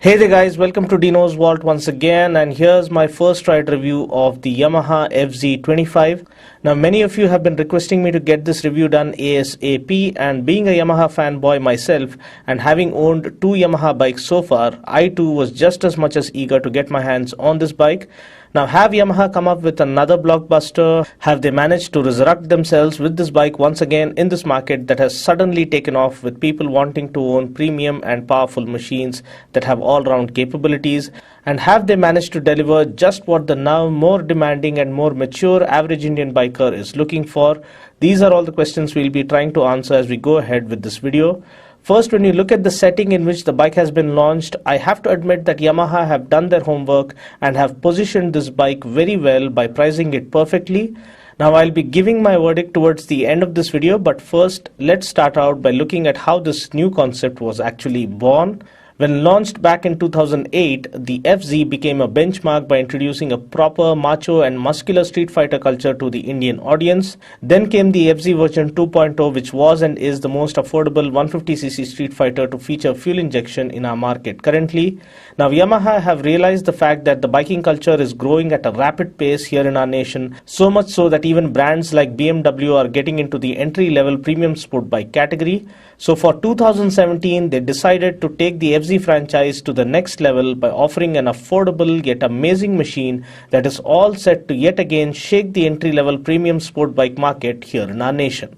Hey there guys, welcome to Dino's Vault once again, and here's my first ride review of the Yamaha FZ25. Now many of you have been requesting me to get this review done ASAP, and being a Yamaha fanboy myself and having owned two Yamaha bikes so far, I too was just as much as eager to get my hands on this bike. Now, have Yamaha come up with another blockbuster? Have they managed to resurrect themselves with this bike once again in this market that has suddenly taken off with people wanting to own premium and powerful machines that have all-round capabilities? And have they managed to deliver just what the now more demanding and more mature average Indian biker is looking for? These are all the questions we'll be trying to answer as we go ahead with this video. First, when you look at the setting in which the bike has been launched, I have to admit that Yamaha have done their homework and have positioned this bike very well by pricing it perfectly. Now, I'll be giving my verdict towards the end of this video, but first, let's start out by looking at how this new concept was actually born. When launched back in 2008, the FZ became a benchmark by introducing a proper macho and muscular street fighter culture to the Indian audience. Then came the FZ version 2.0, which was and is the most affordable 150cc street fighter to feature fuel injection in our market currently. Now, Yamaha have realized the fact that the biking culture is growing at a rapid pace here in our nation, so much so that even brands like BMW are getting into the entry-level premium sport bike category. So for 2017, they decided to take the FZ franchise to the next level by offering an affordable yet amazing machine that is all set to yet again shake the entry-level premium sport bike market here in our nation.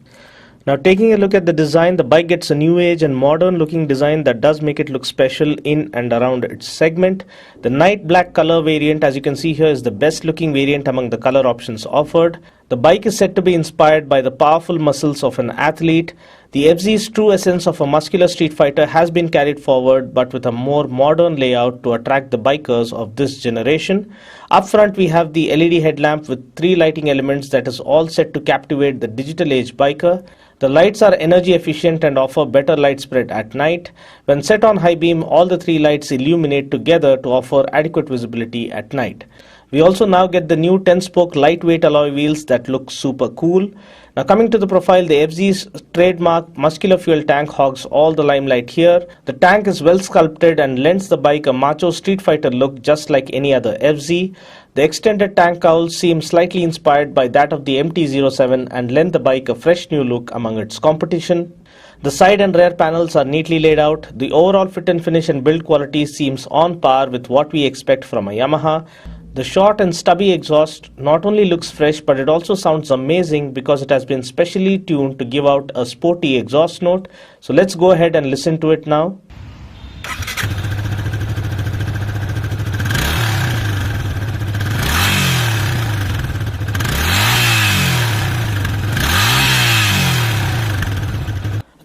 Now, taking a look at the design, the bike gets a new age and modern looking design that does make it look special in and around its segment. The night black color variant, as you can see here, is the best looking variant among the color options offered. The bike is said to be inspired by the powerful muscles of an athlete. The FZ's true essence of a muscular street fighter has been carried forward, but with a more modern layout to attract the bikers of this generation. Up front, we have the LED headlamp with three lighting elements that is all set to captivate the digital age biker. The lights are energy efficient and offer better light spread at night. When set on high beam, all the three lights illuminate together to offer adequate visibility at night. We also now get the new 10-spoke lightweight alloy wheels that look super cool. Now, coming to the profile, the FZ's trademark muscular fuel tank hogs all the limelight here. The tank is well sculpted and lends the bike a macho street fighter look just like any other FZ. The extended tank cowls seem slightly inspired by that of the MT-07 and lend the bike a fresh new look among its competition. The side and rear panels are neatly laid out. The overall fit and finish and build quality seems on par with what we expect from a Yamaha. The short and stubby exhaust not only looks fresh, but it also sounds amazing because it has been specially tuned to give out a sporty exhaust note. So let's go ahead and listen to it now.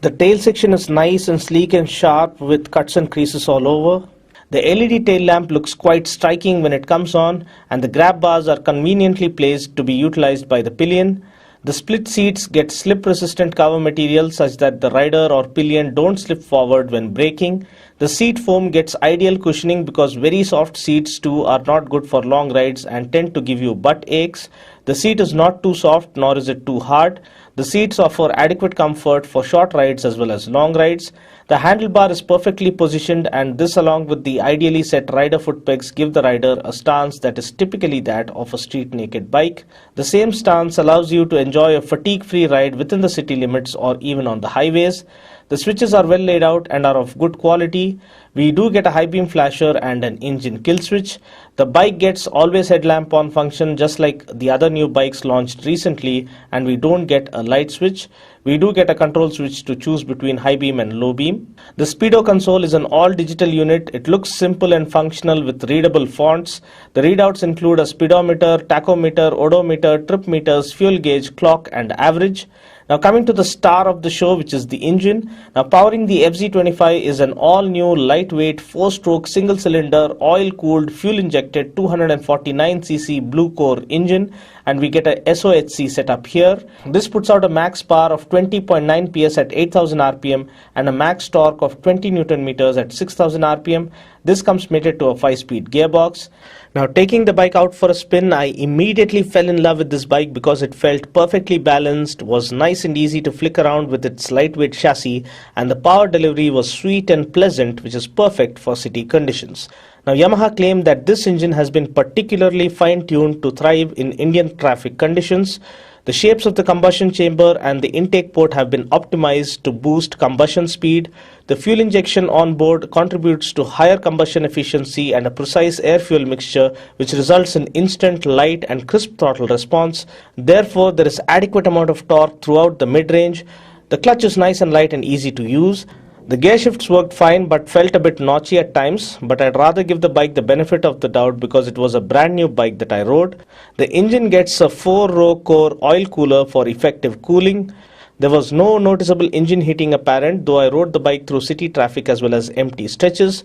The tail section is nice and sleek and sharp with cuts and creases all over. The LED tail lamp looks quite striking when it comes on, and the grab bars are conveniently placed to be utilized by the pillion. The split seats get slip-resistant cover material such that the rider or pillion don't slip forward when braking. The seat foam gets ideal cushioning because very soft seats too are not good for long rides and tend to give you butt aches. The seat is not too soft nor is it too hard. The seats offer adequate comfort for short rides as well as long rides. The handlebar is perfectly positioned, and this along with the ideally set rider foot pegs give the rider a stance that is typically that of a street naked bike. The same stance allows you to enjoy a fatigue-free ride within the city limits or even on the highways. The switches are well laid out and are of good quality. We do get a high beam flasher and an engine kill switch. The bike gets always headlamp on function just like the other new bikes launched recently, and we don't get a light switch. We do get a control switch to choose between high beam and low beam. The Speedo console is an all digital unit. It looks simple and functional with readable fonts. The readouts include a speedometer, tachometer, odometer, trip meters, fuel gauge, clock and average. Now, coming to the star of the show, which is the engine. Now, powering the FZ25 is an all-new lightweight 4-stroke single-cylinder oil-cooled fuel-injected 249cc Blue Core engine, and we get a SOHC setup here. This puts out a max power of 20.9 PS at 8000 RPM and a max torque of 20 Newton meters at 6000 RPM. This comes mated to a 5-speed gearbox. Now, taking the bike out for a spin, I immediately fell in love with this bike because it felt perfectly balanced, was nice and easy to flick around with its lightweight chassis, and the power delivery was sweet and pleasant, which is perfect for city conditions. Now, Yamaha claimed that this engine has been particularly fine-tuned to thrive in Indian traffic conditions. The shapes of the combustion chamber and the intake port have been optimized to boost combustion speed. The fuel injection on board contributes to higher combustion efficiency and a precise air-fuel mixture, which results in instant, light and crisp throttle response. Therefore, there is adequate amount of torque throughout the mid-range. The clutch is nice and light and easy to use. The gear shifts worked fine but felt a bit notchy at times, but I'd rather give the bike the benefit of the doubt because it was a brand new bike that I rode. The engine gets a 4-row core oil cooler for effective cooling. There was no noticeable engine heating apparent, though I rode the bike through city traffic as well as empty stretches.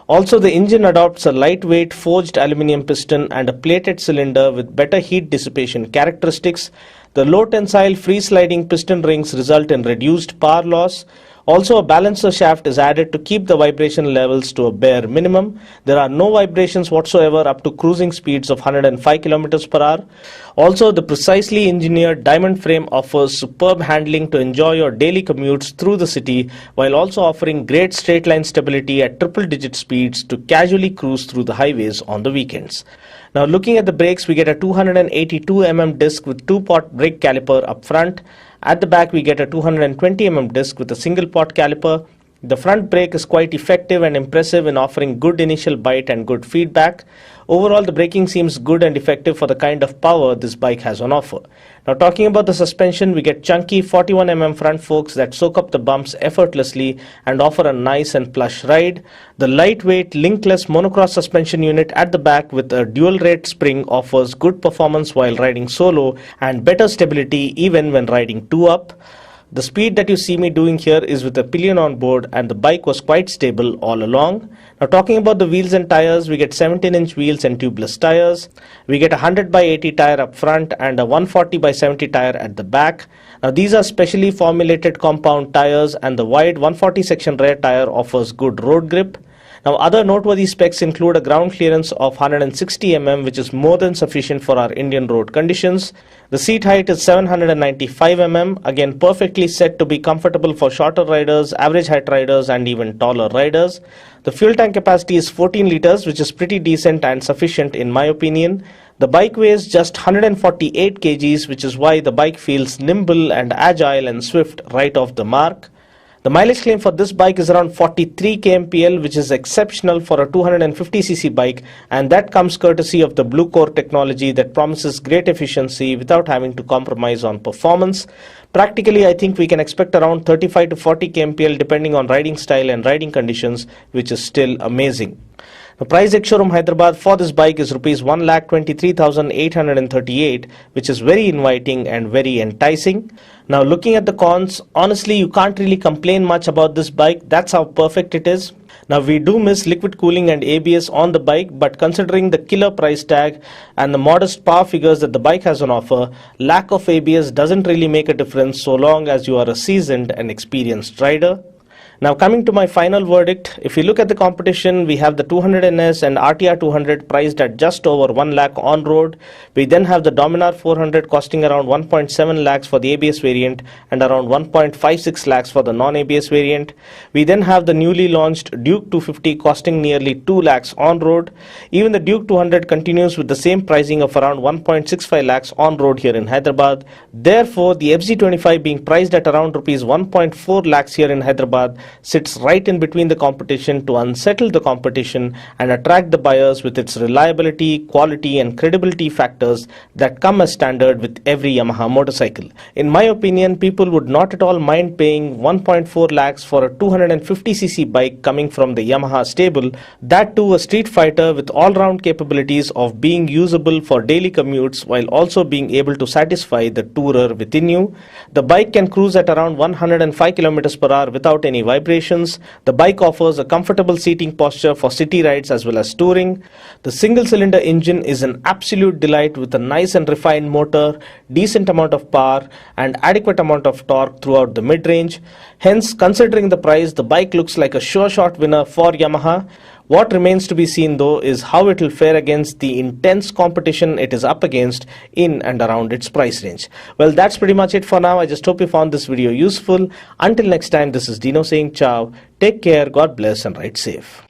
Also, the engine adopts a lightweight forged aluminium piston and a plated cylinder with better heat dissipation characteristics. The low tensile free sliding piston rings result in reduced power loss. Also, a balancer shaft is added to keep the vibration levels to a bare minimum. There are no vibrations whatsoever up to cruising speeds of 105 km per hour. Also, the precisely engineered diamond frame offers superb handling to enjoy your daily commutes through the city, while also offering great straight line stability at triple-digit speeds to casually cruise through the highways on the weekends. Now, looking at the brakes, we get a 282 mm disc with 2-pot brake caliper up front. At the back, we get a 220 mm disc with a single pot caliper. The front brake is quite effective and impressive in offering good initial bite and good feedback. Overall, the braking seems good and effective for the kind of power this bike has on offer. Now, talking about the suspension, we get chunky 41 mm front forks that soak up the bumps effortlessly and offer a nice and plush ride. The lightweight linkless monocross suspension unit at the back with a dual rate spring offers good performance while riding solo and better stability even when riding 2-up. The speed that you see me doing here is with a pillion on board, and the bike was quite stable all along. Now, talking about the wheels and tires, we get 17-inch wheels and tubeless tires. We get a 100/80 tire up front and a 140/70 tire at the back. Now, these are specially formulated compound tires, and the wide 140 section rear tire offers good road grip. Now, other noteworthy specs include a ground clearance of 160 mm, which is more than sufficient for our Indian road conditions. The seat height is 795 mm, again perfectly set to be comfortable for shorter riders, average height riders and even taller riders. The fuel tank capacity is 14 liters, which is pretty decent and sufficient in my opinion. The bike weighs just 148 kgs, which is why the bike feels nimble and agile and swift right off the mark. The mileage claim for this bike is around 43 kmpl, which is exceptional for a 250cc bike, and that comes courtesy of the Blue Core technology that promises great efficiency without having to compromise on performance. Practically, I think we can expect around 35 to 40 kmpl depending on riding style and riding conditions, which is still amazing. The price ex-showroom Hyderabad for this bike is Rs 1,23,838, which is very inviting and very enticing. Now, looking at the cons, honestly you can't really complain much about this bike. That's how perfect it is. Now, we do miss liquid cooling and ABS on the bike, but considering the killer price tag and the modest power figures that the bike has on offer, lack of ABS doesn't really make a difference so long as you are a seasoned and experienced rider. Now, coming to my final verdict, if you look at the competition, we have the 200NS and RTR 200 priced at just over 1 lakh on road. We then have the Dominar 400 costing around 1.7 lakhs for the ABS variant and around 1.56 lakhs for the non-ABS variant. We then have the newly launched Duke 250 costing nearly 2 lakhs on road. Even the Duke 200 continues with the same pricing of around 1.65 lakhs on road here in Hyderabad. Therefore, the FZ25 being priced at around Rs 1.4 lakhs here in Hyderabad sits right in between the competition to unsettle the competition and attract the buyers with its reliability, quality and credibility factors that come as standard with every Yamaha motorcycle. In my opinion, people would not at all mind paying 1.4 lakhs for a 250cc bike coming from the Yamaha stable, that too a street fighter with all-round capabilities of being usable for daily commutes while also being able to satisfy the tourer within you. The bike can cruise at around 105 km per hour without any vibrations. The bike offers a comfortable seating posture for city rides as well as touring. The single-cylinder engine is an absolute delight with a nice and refined motor, decent amount of power and adequate amount of torque throughout the mid-range. Hence, considering the price, the bike looks like a sure shot winner for Yamaha. What remains to be seen though is how it will fare against the intense competition it is up against in and around its price range. Well, that's pretty much it for now. I just hope you found this video useful. Until next time, this is Dino saying ciao. Take care, God bless, and ride safe.